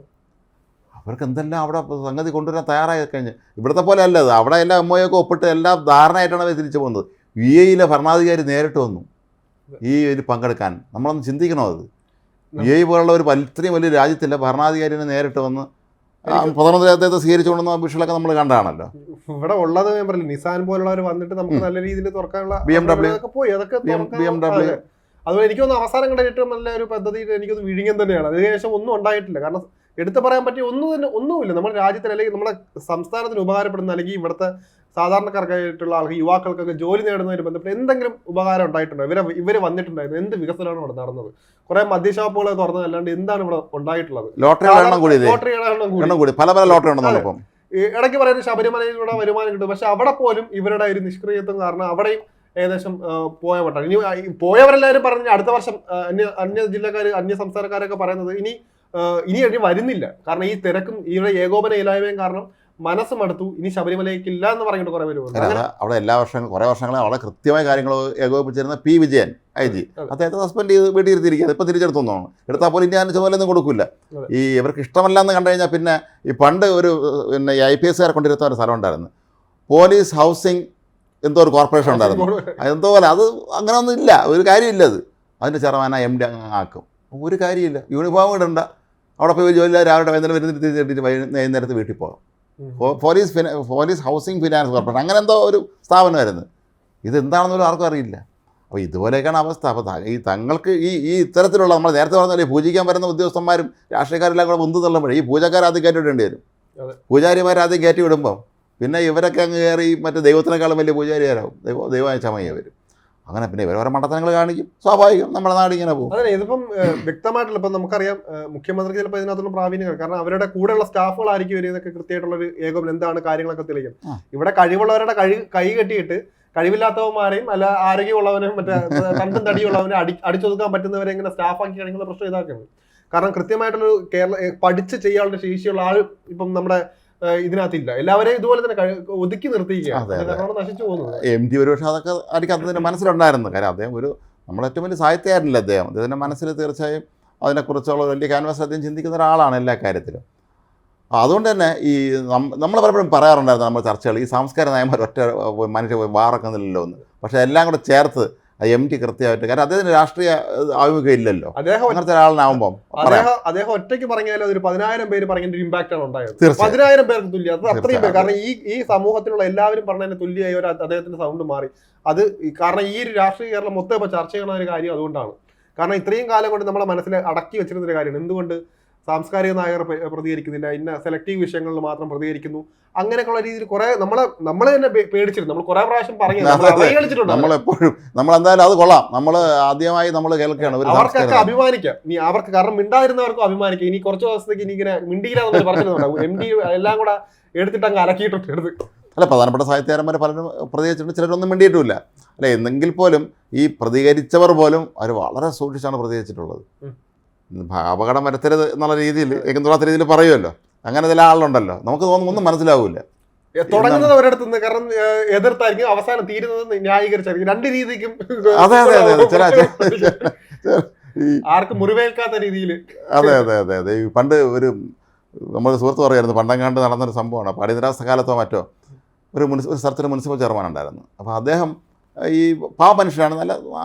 അവർക്ക് എന്തെല്ലാം അവിടെ സംഗതി കൊണ്ടുവരാൻ തയ്യാറായി കഴിഞ്ഞ്, ഇവിടുത്തെ പോലെ അല്ല അത്. അവിടെ എല്ലാം MOU ഒക്കെ ഒപ്പിട്ട് എല്ലാം ധാരണയായിട്ടാണ് അവർ തിരിച്ചു പോകുന്നത്. UAE ഭരണാധികാരി നേരിട്ട് വന്നു ഈ ഒരു പങ്കെടുക്കാൻ. നമ്മളൊന്ന് ചിന്തിക്കണോ? അത് UAE പോലുള്ള ഒരു ഇത്രയും വലിയ രാജ്യത്തിലെ ഭരണാധികാരിനെ നേരിട്ട് വന്ന് പ്രധാനമന്ത്രി അദ്ദേഹത്തെ സ്വീകരിച്ചുകൊണ്ടുവന്ന വിഷയങ്ങളൊക്കെ നമ്മൾ കണ്ടാണല്ലോ. ഇവിടെ ഉള്ളത് ഞാൻ പറഞ്ഞില്ല, നിസാൻ പോലുള്ളവർ വന്നിട്ട് നമുക്ക് നല്ല രീതിയിൽ തുറക്കാനുള്ള BMW പോയി. അതൊക്കെ അതുപോലെ എനിക്കൊന്ന് അവസാനം കണ്ട ഏറ്റവും നല്ല ഒരു പദ്ധതി എനിക്കൊന്ന് വിഴിഞ്ഞം തന്നെയാണ്. അതിനുശേഷം ഒന്നും ഉണ്ടായിട്ടില്ല. കാരണം എടുത്തു പറയാൻ പറ്റിയ ഒന്നുമില്ല നമ്മുടെ രാജ്യത്തിന്, അല്ലെങ്കിൽ നമ്മുടെ സംസ്ഥാനത്തിന് ഉപകാരപ്പെടുന്ന, അല്ലെങ്കിൽ ഇവിടുത്തെ സാധാരണക്കാർക്കായിട്ടുള്ള ആൾക്ക്, യുവാക്കൾക്കൊക്കെ ജോലി നേടുന്നതിന് ബന്ധപ്പെട്ട് എന്തെങ്കിലും ഉപകാരം ഉണ്ടായിട്ടുണ്ടോ? ഇവര് വന്നിട്ടുണ്ടായിരുന്നു? എന്ത് വികസനമാണ് ഇവിടെ നടന്നത്? കുറെ മദ്യഷാപ്പുകൾ തുറന്നത് അല്ലാണ്ട് എന്താണ് ഇവിടെ ഉണ്ടായിട്ടുള്ളത്? ലോട്ടറിയുടെ എണ്ണം കൂടി, പല പല ലോട്ടറി ഉണ്ടെന്നല്ലോ ഇപ്പം. ഇടയ്ക്ക് പറയുന്നത് ശബരിമലയിലൂടെ വരുമാനം കിട്ടും, പക്ഷെ അവിടെ പോലും ഇവരുടെ ഒരു നിഷ്ക്രിയത്വം കാരണം അവിടെയും ഏകദേശം പോയ മട്ടാണ്. ഇനി പോയവരെല്ലാവരും പറഞ്ഞു അടുത്ത വർഷം അന്യ ജില്ലക്കാർ, അന്യ സംസ്ഥാനക്കാരൊക്കെ പറയുന്നത് ഇനി വരുന്നില്ല. കാരണം ഈ തിരക്കും ഇവിടെ ഏകോപന ഇല്ലായ്മയും കാരണം മനസ്സ് മടുത്തു, ഇനി ശബരിമലയ്ക്ക് ഇല്ല എന്ന് പറഞ്ഞിട്ട് കുറെ പേര് അവിടെ എല്ലാ വർഷങ്ങളും കുറെ വർഷങ്ങളെ അവിടെ കൃത്യമായ കാര്യങ്ങൾ ഏകോപിപ്പിച്ചിരുന്ന P. വിജയൻ IG അദ്ദേഹത്തെ സസ്പെൻഡ് ചെയ്ത് വീട്ടിൽ ഇരുത്തിയിരിക്കുക. ഇപ്പം തിരിച്ചെടുത്തൊന്നാണ്. എടുത്താൽ പോലും ഇന്ത്യ ചുമതലയൊന്നും കൊടുക്കില്ല. ഈ ഇവർക്ക് ഇഷ്ടമല്ല എന്ന് കണ്ടു കഴിഞ്ഞാൽ പിന്നെ ഈ പണ്ട് ഒരു IPS കൊണ്ടിരുന്ന ഒരു സ്ഥലം ഉണ്ടായിരുന്നു, പോലീസ് ഹൗസിംഗ് എന്തോ ഒരു കോർപ്പറേഷൻ ഉണ്ടായിരുന്നു. എന്തോ പോലെ അത് അങ്ങനെയൊന്നും ഇല്ല, ഒരു കാര്യമില്ല. അത് അതിൻ്റെ ചെയർമാൻ MD ആക്കും, ഒരു കാര്യമില്ല. യൂണിഫോം ഇടണ്ട, അവിടെ പോയി ജോലി രാവിലെ വൈകുന്നേരം വരുന്നിട്ട് വൈകുന്നേരത്ത് വീട്ടിൽ പോകാം. പോലീസ് ഹൗസിംഗ് ഫിനാൻസ് കോർപ്പറേഷൻ അങ്ങനെ എന്തോ ഒരു സ്ഥാപനമായിരുന്നു. ഇതെന്താണെന്നൊരു ആർക്കും അറിയില്ല. അപ്പോൾ ഇതുപോലെയൊക്കെയാണ് അവസ്ഥ. അപ്പോൾ ഈ തങ്ങൾക്ക് ഈ ഇത്തരത്തിലുള്ള നമ്മൾ നേരത്തെ പറഞ്ഞാൽ പൂജിക്കാൻ വരുന്ന ഉദ്യോഗസ്ഥന്മാരും രാഷ്ട്രീയക്കാരെല്ലാം കൂടെ മുന്ത് തള്ളുമ്പോഴേ ഈ പൂജക്കാർ ആദ്യം കയറ്റി വിടേണ്ടി വരും. പൂജാരിമാർ ആദ്യം കയറ്റി വിടുമ്പം പിന്നെ ഇവരൊക്കെ അങ്ങ് കയറി മറ്റേ ദൈവത്തിനേക്കാളും വലിയ പൂജാരിയാരാവും, ദൈവമായ ചമയ വരും. അങ്ങനെ പിന്നെ ഇവരോരോ മണ്ടത്തനങ്ങൾ കാണിക്കും, സ്വാഭാവികം നമ്മുടെ നാട് ഇങ്ങനെ പോകും. അതെ, ഇതിപ്പം വ്യക്തമായിട്ടുള്ള ഇപ്പം നമുക്കറിയാം മുഖ്യമന്ത്രിക്ക് ചിലപ്പോൾ ഇതിനകത്തുള്ള പ്രാവീണ്യം, കാരണം അവരുടെ കൂടെയുള്ള സ്റ്റാഫുകളായിരിക്കും ഇവർ ഇതൊക്കെ കൃത്യമായിട്ടുള്ളൊരു ഏകോപനം എന്താണ് കാര്യങ്ങളൊക്കെ തെളിയിക്കും. ഇവിടെ കഴിവുള്ളവരുടെ കൈ കെട്ടിയിട്ട് കഴിവില്ലാത്തവന്മാരെയും അല്ല ആരോഗ്യമുള്ളവനെയും മറ്റേ തണ്ടും തടിയുള്ളവനെ അടിച്ചൊതുക്കാൻ പറ്റുന്നവരെ ഇങ്ങനെ സ്റ്റാഫാക്കി കഴിക്കുന്ന പ്രശ്നം ഇതാക്കുന്നത്. കാരണം കൃത്യമായിട്ടുള്ളൊരു പഠിച്ച് ചെയ്യാനുള്ള ശേഷിയുള്ള ആൾ ഇപ്പം നമ്മുടെ ഇതിനകത്തില്ല. എല്ലാവരെയും ഇതുപോലെ തന്നെ ഒതുക്കി നിർത്തിയിരിക്കുകയാണ്, നശിച്ചു പോകുന്നത്. MD ഒരുപക്ഷെ അതൊക്കെ ആയിരിക്കും അദ്ദേഹത്തിൻ്റെ മനസ്സിലുണ്ടായിരുന്നു. കാര്യം അദ്ദേഹം നമ്മളേറ്റവും വലിയ സാഹിത്യകാരനല്ലേ അദ്ദേഹത്തിൻ്റെ മനസ്സിൽ തീർച്ചയായും അതിനെക്കുറിച്ചുള്ള വലിയ ക്യാൻവാസ് അദ്ദേഹം ചിന്തിക്കുന്ന ഒരാളാണ് എല്ലാ കാര്യത്തിലും. അതുകൊണ്ട് തന്നെ ഈ നമ്മൾ പലപ്പോഴും പറയാറുണ്ടായിരുന്നു നമ്മൾ ചർച്ചകൾ, ഈ സാംസ്കാരിക നയന്മാർ ഒറ്റ മനുഷ്യ വാറക്കുന്നില്ലല്ലോ എന്ന്. പക്ഷേ എല്ലാം കൂടെ ചേർത്ത് MD കൃത്യമായിട്ട്, കാരണം അദ്ദേഹത്തിന് രാഷ്ട്രീയ ആഭിമുഖ്യം ഇല്ലല്ലോ, അങ്ങനത്തെ ഒരാളിനാവുമ്പം അദ്ദേഹം ഒറ്റയ്ക്ക് പറഞ്ഞാലും ഒരു 10,000 പേര് പറഞ്ഞ ഇമ്പാക്ട് ആണ് ഉണ്ടായത്. 10,000 പേർക്ക് തുല്യം, അത് അത്രയും പേര്. കാരണം ഈ സമൂഹത്തിലുള്ള എല്ലാവരും പറഞ്ഞതിന് തുല്യമായി ഒരു അദ്ദേഹത്തിന്റെ സൗണ്ട് മാറി. അത് കാരണം ഈ ഒരു രാഷ്ട്രീയ കേരളം മൊത്തം ഇപ്പോൾ ചർച്ച ചെയ്യുന്ന ഒരു കാര്യം അതുകൊണ്ടാണ്. കാരണം ഇത്രയും കാലം കൊണ്ട് നമ്മളെ മനസ്സിൽ അടക്കി വെച്ചിരുന്ന ഒരു കാര്യമാണ് എന്തുകൊണ്ട് സാംസ്കാരിക നായകർ പ്രതികരിക്കുന്നില്ല, ഇന്ന സെലക്റ്റീവ് വിഷയങ്ങളിൽ മാത്രം പ്രതികരിക്കുന്നു, അങ്ങനെയൊക്കെയുള്ള രീതിയിൽ കുറെ നമ്മൾ തന്നെ പേടിച്ചിരുന്നു. നമ്മൾ കുറെ പ്രാവശ്യം പറഞ്ഞു, നമ്മളെപ്പോഴും നമ്മളെന്തായാലും അത് കൊള്ളാം, നമ്മൾ ആദ്യമായി നമ്മൾ കേൾക്കുകയാണ്. അവർക്കൊക്കെ അഭിമാനിക്കാം, നീ അവർക്ക് കാരണം മിണ്ടായിരുന്നവർക്കും അഭിമാനിക്കാം. ഇനി കുറച്ച് ദിവസത്തേക്ക് ഇനി ഇങ്ങനെ മിണ്ടിയില്ലാന്ന് പറഞ്ഞിട്ടുണ്ടാവും. MD എല്ലാം കൂടെ എടുത്തിട്ട് അങ്ങ് അലക്കിയിട്ടുണ്ട്. അല്ല, പ്രധാനപ്പെട്ട സാഹിത്യകാരന്മാർ പലരും പ്രതികരിച്ചിട്ടുണ്ട്, ചിലരൊന്നും മിണ്ടിയിട്ടുമില്ല. അല്ലെ, എന്നെങ്കിൽ പോലും ഈ പ്രതികരിച്ചവർ പോലും അവർ വളരെ സൂക്ഷിച്ചാണ് പ്രതികരിച്ചിട്ടുള്ളത്. അപകടം വരുത്തരുത് എന്നുള്ള രീതിയിൽ ഏകന്തുറാത്ത രീതിയിൽ പറയുമല്ലോ, അങ്ങനെ ചില ആളുണ്ടല്ലോ, നമുക്ക് ഒന്നും മനസ്സിലാവില്ല. തുടങ്ങുന്നത് ഒരിടത്തു നിന്ന്, കാരണം എതിർത്തായിരിക്കും, അവസാനം തീരുന്നത് ന്യായീകരിച്ചായിരിക്കും. രണ്ട് രീതിക്കും അതെ അതെ അതെ ആർക്കും മുറിവേൽക്കാത്ത രീതിയിൽ. അതെ അതെ അതെ അതെ ഈ പണ്ട് ഒരു നമ്മൾ സുഹൃത്ത് പറയുമായിരുന്നു, പണ്ടങ്ങാണ്ട് നടന്നൊരു സംഭവമാണ്. അപ്പോൾ അടിയന്തരാവസ്ഥ കാലത്തോ മറ്റോ ഒരു സ്ഥലത്തൊരു മുനിസിപ്പൽ ചെയർമാൻ ഉണ്ടായിരുന്നു. അപ്പോൾ അദ്ദേഹം ഈ പാവ മനുഷ്യനാണ്, നല്ല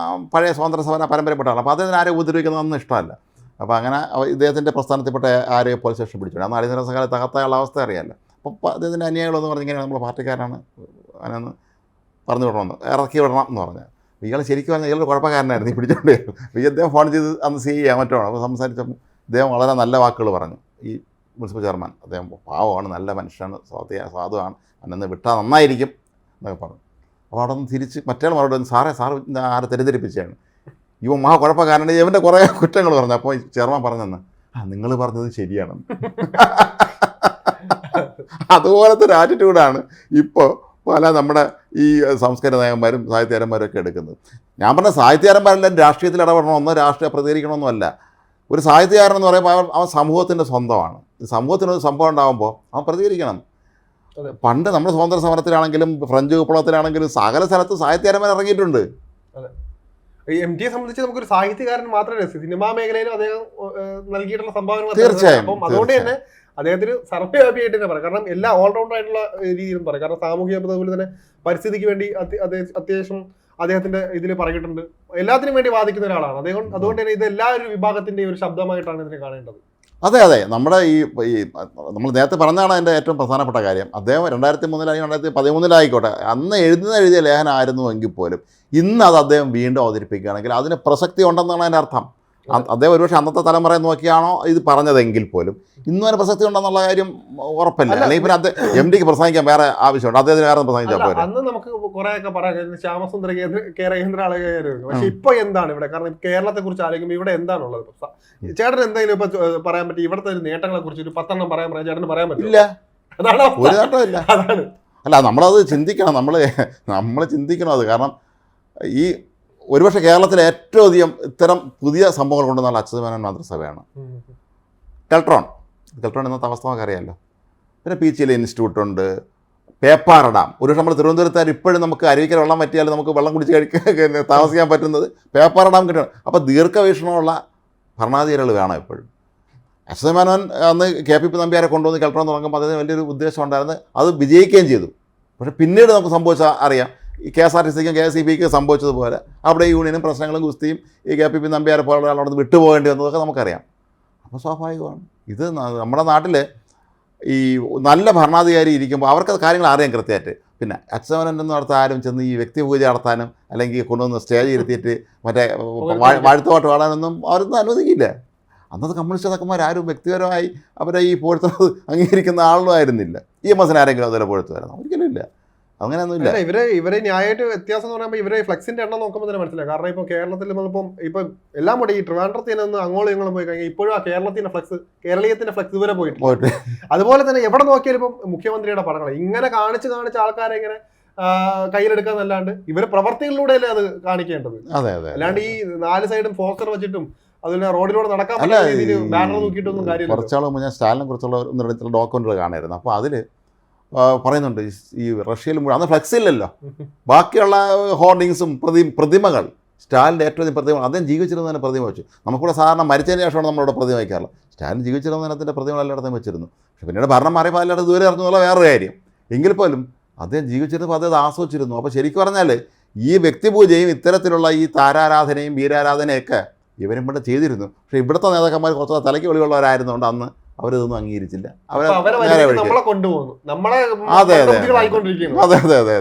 പഴയ സ്വാതന്ത്ര്യ സമര പരമ്പരപ്പെട്ട ആളാണ്. അപ്പോൾ അദ്ദേഹത്തിന് ആരെയും ഉപദ്രവിക്കുന്നതൊന്നും ഇഷ്ടമല്ല. അപ്പോൾ അങ്ങനെ ഇദ്ദേഹത്തിൻ്റെ പ്രസ്ഥാനത്തിൽപ്പെട്ട ആരെയും പോലീസ് സ്റ്റേഷൻ പിടിച്ചു. അന്ന് അടിയന്തരാവസ്ഥ കാലത്ത് തകർത്തായുള്ള അവസ്ഥ അറിയാമല്ലോ. അപ്പോൾ അദ്ദേഹത്തിൻ്റെ അനുയായികളെന്ന് പറഞ്ഞ് ഇങ്ങനെ നമ്മൾ പാർട്ടിക്കാരാണ്, അതിനൊന്ന് പറഞ്ഞു വിടണമെന്ന്, ഇറക്കി വിടണം എന്ന് പറഞ്ഞാൽ. ഇയാൾ ശരിക്കും പറഞ്ഞാൽ ഇയാൾ കുഴപ്പക്കാരനായിരുന്നു, ഈ പിടിച്ചോണ്ടേ. ഈ അദ്ദേഹം ഫോൺ ചെയ്ത് അന്ന് ചെയ്യാൻ മറ്റോ അപ്പോൾ സംസാരിച്ചപ്പോൾ അദ്ദേഹം വളരെ നല്ല വാക്കുകൾ പറഞ്ഞു. ഈ മുനിസിപ്പൽ ചെയർമാൻ അദ്ദേഹം പാവമാണ്, നല്ല മനുഷ്യനാണ്, സാധുവാണ്, അന്നെന്ന് വിട്ടാൽ നന്നായിരിക്കും എന്നൊക്കെ പറഞ്ഞു. അപ്പോൾ അവിടെ നിന്ന് തിരിച്ച് മറ്റേ മറുപടി, സാറ് ആരെ തെറ്റിദ്ധരിപ്പിച്ചാണ്, ഇവ മഹാ കുഴപ്പക്കാരൻ, ഇവൻ്റെ കുറേ കുറ്റങ്ങൾ പറഞ്ഞു. അപ്പോൾ ചെയർമാൻ പറഞ്ഞെന്ന്, നിങ്ങൾ പറഞ്ഞത് ശരിയാണെന്ന്. അതുപോലത്തെ ഒരു ആറ്റിറ്റ്യൂഡാണ് ഇപ്പോൾ പല നമ്മുടെ ഈ സാംസ്കാരിക നയന്മാരും സാഹിത്യകാരന്മാരും ഒക്കെ എടുക്കുന്നത്. ഞാൻ പറഞ്ഞ സാഹിത്യകാരന്മാരെല്ലാം രാഷ്ട്രീയത്തിൽ ഇടപെടണമെന്നോ രാഷ്ട്രീയ പ്രതികരിക്കണമെന്നോ അല്ല. ഒരു സാഹിത്യകാരൻ എന്ന് പറയുമ്പോൾ അവൻ സമൂഹത്തിൻ്റെ സ്വന്തമാണ്. സമൂഹത്തിനൊരു സംഭവം ഉണ്ടാകുമ്പോൾ അവൻ പ്രതികരിക്കണം. പണ്ട് നമ്മൾ സ്വാതന്ത്ര്യ സമരത്തിലാണെങ്കിലും ഫ്രഞ്ച് വിപ്ലവത്തിലാണെങ്കിലും സകല സ്ഥലത്ത് സാഹിത്യകാരന്മാർ ഇറങ്ങിയിട്ടുണ്ട്. MDയെ സംബന്ധിച്ച് നമുക്കൊരു സാഹിത്യകാരൻ മാത്രമല്ല, സിനിമാ മേഖലയിലും അദ്ദേഹം നൽകിയിട്ടുള്ള സംഭാവനകൾ തീർച്ചയായും. അപ്പം അതുകൊണ്ട് തന്നെ അദ്ദേഹത്തിന് സർവ്വവ്യാപിയായിട്ട് തന്നെ പറയാം. കാരണം എല്ലാ ഓൾറൗണ്ടർ ആയിട്ടുള്ള രീതിയിലും പറയാം. കാരണം സാമൂഹിക അതുപോലെ തന്നെ പരിസ്ഥിതിക്ക് വേണ്ടി അത്യാവശ്യം അദ്ദേഹത്തിന്റെ ഇതിൽ പറഞ്ഞിട്ടുണ്ട്. എല്ലാത്തിനും വേണ്ടി വാദിക്കുന്ന ഒരാളാണ് അദ്ദേഹം. അതുകൊണ്ട് തന്നെ ഇത് എല്ലാ ഒരു വിഭാഗത്തിന്റെയും ഒരു ശബ്ദമായിട്ടാണ് ഇതിനെ കാണേണ്ടത്. അതെ അതെ, നമ്മുടെ ഈ നമ്മൾ നേരത്തെ പറഞ്ഞതാണ് അതിൻ്റെ ഏറ്റവും പ്രധാനപ്പെട്ട കാര്യം. അദ്ദേഹം 2003 2013 അന്ന് എഴുതിയ ലേഖനമായിരുന്നു എങ്കിൽ പോലും ഇന്ന് അത് അദ്ദേഹം വീണ്ടും അവതരിപ്പിക്കുകയാണെങ്കിൽ അതിന് പ്രസക്തി ഉണ്ടെന്നാണ് അതിൻ്റെ അർത്ഥം. അദ്ദേഹം ഒരുപക്ഷെ അന്നത്തെ തലമുറയെ നോക്കിയാണോ ഇത് പറഞ്ഞതെങ്കിൽ പോലും ഇന്നും അതിന് പ്രസക്തി ഉണ്ടെന്നുള്ള കാര്യം ഉറപ്പല്ല. അല്ലെങ്കിൽ പിന്നെ MDക്ക് പ്രസംഗിക്കാൻ വേറെ ആവശ്യമുണ്ട്, അദ്ദേഹത്തിന് വേറെ പ്രസംഗിച്ചാൽ പോലും. അന്ന് നമുക്ക് കുറേയൊക്കെ പറയാം, ശ്യാമസുന്ദര കേന്ദ്ര ആളുകാരും. പക്ഷെ ഇപ്പൊ എന്താണ് ഇവിടെ? കാരണം കേരളത്തെ കുറിച്ച് ആലോചിക്കുമ്പോൾ ഇവിടെ എന്താണുള്ളത്? ചേട്ടൻ എന്തെങ്കിലും ഇപ്പൊ പറയാൻ പറ്റും? ഇവിടുത്തെ ഒരു നേട്ടങ്ങളെ കുറിച്ച് ഒരു 10 പറയാൻ ചേട്ടന് പറയാൻ പറ്റില്ല. അതാണ് ഒരു നേട്ടമില്ല. അതാണ്. അല്ല, നമ്മളത് ചിന്തിക്കണം, നമ്മൾ ചിന്തിക്കണം അത്. കാരണം ഈ ഒരുപക്ഷെ കേരളത്തിലെ ഏറ്റവും അധികം ഇത്തരം പുതിയ സംഭവങ്ങൾ കൊണ്ടുവന്നുള്ള അച്യുതമേനോൻ മാതൃസഭയാണ്. കെൽട്രോൺ ഇന്നത്തെ അവസ്ഥ നമുക്ക് അറിയാമല്ലോ. പിന്നെ പീച്ചിയിലെ ഇൻസ്റ്റിറ്റ്യൂട്ടുണ്ട്, പേപ്പാറ ഡാം. ഒരുപക്ഷെ നമ്മൾ തിരുവനന്തപുരത്തുകാർ ഇപ്പോഴും നമുക്ക് അരുവിക്കൽ വെള്ളം പറ്റിയാൽ നമുക്ക് വെള്ളം കുടിച്ച് താമസിക്കാൻ പറ്റുന്നത് പേപ്പാറ ഡാം കിട്ടണം. അപ്പോൾ ദീർഘവീക്ഷണമുള്ള ഭരണാധികാരികൾ വേണം എപ്പോഴും. അച്യുതമേനോൻ അന്ന് KPP നമ്പ്യാരെ കൊണ്ടുവന്ന് കെൽട്രോൺ തുടങ്ങുമ്പോൾ അതിന് വലിയൊരു ഉദ്ദേശം ഉണ്ടായിരുന്നു, അത് വിജയിക്കുകയും ചെയ്തു. പക്ഷേ പിന്നീട് നമുക്ക് സംഭവിച്ചാൽ അറിയാം, ഈ KSRTCക്കും KSEBക്കും സംഭവിച്ചതുപോലെ അവിടെ യൂണിയനും പ്രശ്നങ്ങളും ഗുസ്തിയും ഈ KPP നമ്പ്യാരെ പോലുള്ള അവിടെ വിട്ടുപോകേണ്ടി വന്നതൊക്കെ നമുക്കറിയാം. അപ്പോൾ സ്വാഭാവികമാണ്. ഇത് നമ്മുടെ നാട്ടിൽ ഈ നല്ല ഭരണാധികാരി ഇരിക്കുമ്പോൾ അവർക്ക് കാര്യങ്ങൾ അറിയാൻ കൃത്യമായിട്ട്. പിന്നെ അച്യുതമേനോൻ നടത്താൻ ആരും ചെന്ന് ഈ വ്യക്തിപൂജ നടത്താനും അല്ലെങ്കിൽ കൊണ്ടുവന്ന് സ്റ്റേജ് ഇരുത്തിയിട്ട് മറ്റേ വാഴ്ത്തുപാട്ട് പാടാനൊന്നും അവരൊന്നും അനുവദിക്കില്ല. അന്നത്തെ കമ്മ്യൂണിസ്റ്റ് നേതാക്കന്മാരും വ്യക്തിപരമായി അവരെ ഈ പോഴ്ത്തുന്നത് അംഗീകരിക്കുന്ന ആളും ആയിരുന്നില്ല. EMS ആരെങ്കിലും അതുപോലെ പോഴ്ത്തുമായിരുന്നു? ഒരിക്കലും ഇല്ല. അങ്ങനെയൊന്നുമില്ല. ഇവരെ ന്യായമായിട്ട് വ്യത്യാസം എന്ന് പറയുമ്പോൾ ഇവരെ ഫ്ലെക്സിന്റെ എണ്ണം നോക്കുമ്പോൾ തന്നെ മനസ്സിലായി. കാരണം ഇപ്പൊ കേരളത്തിൽ നമ്മളിപ്പം ഇപ്പൊ എല്ലാം കൂടെ ഈ ട്രിവാൻഡ്രത്തിന് അങ്ങോളം ഇങ്ങോളം പോയി കഴിഞ്ഞാൽ ഇപ്പോഴും ആ കേരളീയത്തിന്റെ ഫ്ലെക്സ് വരെ പോയിട്ട് അതുപോലെ തന്നെ എവിടെ നോക്കിയാലും ഇപ്പം മുഖ്യമന്ത്രിയുടെ പടങ്ങൾ ഇങ്ങനെ കാണിച്ച് ആൾക്കാരെ ഇങ്ങനെ കയ്യിലെടുക്കാന്നല്ലാണ്ട് ഇവര് പ്രവർത്തികളിലൂടെയല്ലേ അത് കാണിക്കേണ്ടത്. അല്ലാണ്ട് ഈ 4 സൈഡും പോസ്റ്റർ വെച്ചിട്ടും അതിന് റോഡിലൂടെ നടക്കാൻ പറ്റുന്ന രീതിയിൽ ബാനർ നോക്കിയിട്ടൊന്നും കാര്യമില്ല. കുറച്ചാൾ മുമ്പ് ഞാൻ സ്റ്റാലിനെ കുറിച്ചുള്ള ഡോക്യുമെന്ററി കാണായിരുന്നു. അപ്പോൾ അതിൽ പറയുന്നുണ്ട് ഈ റഷ്യയിൽ മുഴുവൻ അന്ന് ഫ്ലെക്സ് ഇല്ലല്ലോ, ബാക്കിയുള്ള ഹോർഡിങ്സും പ്രതിമകൾ സ്റ്റാലിൻ്റെ ഏറ്റവും പ്രതിമ അദ്ദേഹം ജീവിച്ചിരുന്നതിന് പ്രതിമ വെച്ചു. നമുക്കിവിടെ സാധാരണ മരിച്ചതിന് ശേഷമാണ് നമ്മളിവിടെ പ്രതിമ വയ്ക്കാറുള്ളത്. സ്റ്റാലിൻ ജീവിച്ചിരുന്നതിനകത്തിൻ്റെ പ്രതിമകൾ എല്ലായിടത്തും വെച്ചിരുന്നു. പക്ഷേ പിന്നീട് ഭരണം മാറിയപ്പോൾ എല്ലായിടത്തും ദൂരെ ഇറങ്ങുന്നുള്ള വേറൊരു കാര്യം. എങ്കിൽ പോലും അദ്ദേഹം ജീവിച്ചിരുന്നപ്പോൾ അദ്ദേഹം ആസ്വദിച്ചിരുന്നു. അപ്പോൾ ശരിക്കും പറഞ്ഞാൽ ഈ വ്യക്തിപൂജയും ഇത്തരത്തിലുള്ള ഈ താരാരാധനയും വീരാരാധനയൊക്കെ ഇവരും ഇവിടെ ചെയ്തിരുന്നു. പക്ഷേ ഇവിടുത്തെ നേതാക്കന്മാർ കുറച്ച് തലയ്ക്ക് വെളിയുള്ളവരായിരുന്നുകൊണ്ട് അന്ന് അവരിതൊന്നും അംഗീകരിച്ചില്ല. അതെ.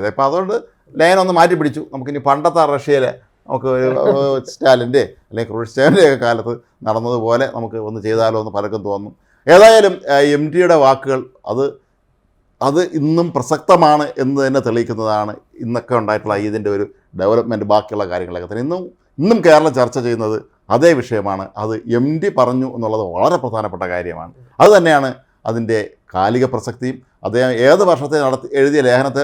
അപ്പം അതുകൊണ്ട് ലയൻ ഒന്ന് മാറ്റി പിടിച്ചു. നമുക്കിനി പണ്ടത്തെ റഷ്യയിലെ നമുക്ക് ഒരു സ്റ്റാലിൻ്റെ അല്ലെങ്കിൽ ക്രൂഷ്ചേവിൻ്റെ ഒക്കെ കാലത്ത് നടന്നതുപോലെ നമുക്ക് ഒന്ന് ചെയ്താലോ എന്ന് പലർക്കും തോന്നും. ഏതായാലും MTയുടെ വാക്കുകൾ അത് ഇന്നും പ്രസക്തമാണ് എന്ന് തന്നെ തെളിയിക്കുന്നതാണ്. ഇന്നൊക്കെ ഉണ്ടായിട്ടുള്ള ഇതിൻ്റെ ഒരു ഡെവലപ്മെൻറ്റ്, ബാക്കിയുള്ള കാര്യങ്ങളൊക്കെ തന്നെ ഇന്നും കേരളം ചർച്ച ചെയ്യുന്നത് അതേ വിഷയമാണ്. അത് MT പറഞ്ഞു എന്നുള്ളത് വളരെ പ്രധാനപ്പെട്ട കാര്യമാണ്. അത് തന്നെയാണ് അതിൻ്റെ കാലിക പ്രസക്തിയും. അദ്ദേഹം ഏത് വർഷത്തെ എഴുതിയ ലേഖനത്തെ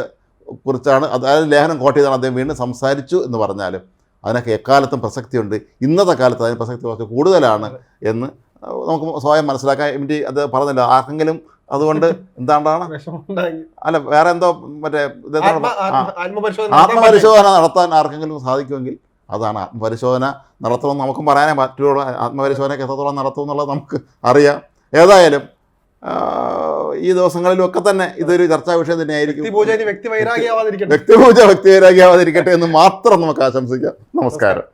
കുറിച്ചാണ്, അതായത് ലേഖനം കോട്ട് ചെയ്താണ് അദ്ദേഹം വീണ്ടും സംസാരിച്ചു എന്ന് പറഞ്ഞാലും അതിനൊക്കെ എക്കാലത്തും പ്രസക്തിയുണ്ട്. ഇന്നത്തെ കാലത്ത് അതിന് പ്രസക്തി കുറച്ച് കൂടുതലാണ് എന്ന് നമുക്ക് സ്വയം മനസ്സിലാക്കാൻ MT അത് പറഞ്ഞില്ല. ആർക്കെങ്കിലും അതുകൊണ്ട് എന്താണ്ടാണ് അല്ല വേറെ എന്തോ മറ്റേ ആത്മപരിശോധന നടത്താൻ ആർക്കെങ്കിലും സാധിക്കുമെങ്കിൽ അതാണ്. ആത്മപരിശോധന നടത്തുമെന്ന് നമുക്കും പറയാനേ പറ്റുള്ളൂ. ആത്മപരിശോധനയ്ക്ക് എത്രത്തോളം നടത്തും എന്നുള്ളത് നമുക്ക് അറിയാം. ഏതായാലും ഈ ദിവസങ്ങളിലൊക്കെ തന്നെ ഇതൊരു ചർച്ചാ വിഷയം തന്നെയായിരിക്കും. വ്യക്തിപൂജ വ്യക്തിവൈരാഗ്യമാവാതിരിക്കട്ടെ എന്ന് മാത്രം നമുക്ക് ആശംസിക്കാം. നമസ്കാരം.